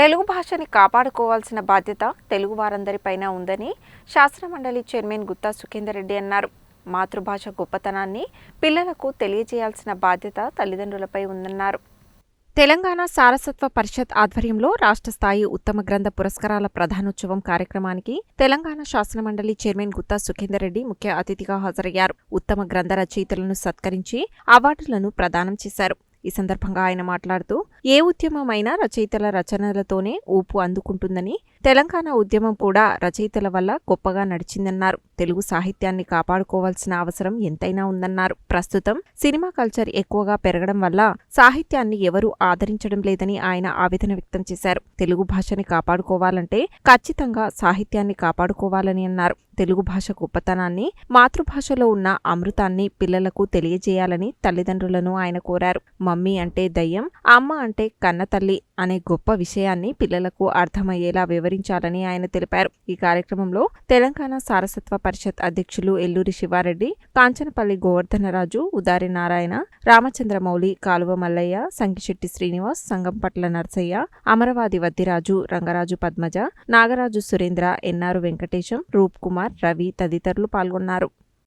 తెలుగు భాషని కాపాడుకోవాల్సిన బాధ్యత తెలుగు వారందరిపైన ఉందని శాసనమండలి చైర్మన్ గుత్తా సుఖేందర్ రెడ్డి అన్నారు. మాతృభాష గొప్పతనాన్ని పిల్లలకు తెలియజేయాల్సిన బాధ్యత తల్లిదండ్రులపై ఉందన్నారు. తెలంగాణ సారస్వత పరిషత్ ఆధ్వర్యంలో రాష్ట్ర స్థాయి ఉత్తమ గ్రంథ పురస్కారాల ప్రధానోత్సవం కార్యక్రమానికి తెలంగాణ శాసనమండలి చైర్మన్ గుత్తా సుఖేందర్ రెడ్డి ముఖ్య అతిథిగా హాజరయ్యారు. ఉత్తమ గ్రంథ రచయితలను సత్కరించి అవార్డులను ప్రదానం చేశారు. ఈ సందర్భంగా ఆయన మాట్లాడుతూ ఏ ఉద్యమమైనా రచయితల రచనలతోనే ఊపు అందుకుంటుందని, తెలంగాణ ఉద్యమం కూడా రచయితల వల్ల గొప్పగా నడిచిందన్నారు. తెలుగు సాహిత్యాన్ని కాపాడుకోవాల్సిన అవసరం ఎంతైనా ఉందన్నారు. ప్రస్తుతం సినిమా కల్చర్ ఎక్కువగా పెరగడం వల్ల సాహిత్యాన్ని ఎవరూ ఆదరించడం లేదని ఆయన ఆవేదన వ్యక్తం చేశారు. తెలుగు భాషని కాపాడుకోవాలంటే ఖచ్చితంగా సాహిత్యాన్ని కాపాడుకోవాలని అన్నారు. తెలుగు భాష గొప్పతనాన్ని, మాతృభాషలో ఉన్న అమృతాన్ని పిల్లలకు తెలియజేయాలని తల్లిదండ్రులను ఆయన కోరారు. మమ్మీ అంటే దయ్యం, అమ్మ అంటే కన్నతల్లి అనే గొప్ప విషయాన్ని పిల్లలకు అర్థమయ్యేలా వివరించాలని ఆయన తెలిపారు. ఈ కార్యక్రమంలో తెలంగాణ సారస్వత పరిషత్ అధ్యక్షులు ఎల్లూరి శివారెడ్డి, కాంచనపల్లి గోవర్ధనరాజు, ఉదారి నారాయణ, రామచంద్రమౌళి, కాలువ మల్లయ్య, సంకిశెట్టి శ్రీనివాస్, సంగంపట్ల నర్సయ్య, అమరవాది వద్దిరాజు, రంగరాజు పద్మజ, నాగరాజు సురేంద్ర, ఎన్నారు వెంకటేశం, రూప్ కుమార్, రవి తదితరులు పాల్గొన్నారు.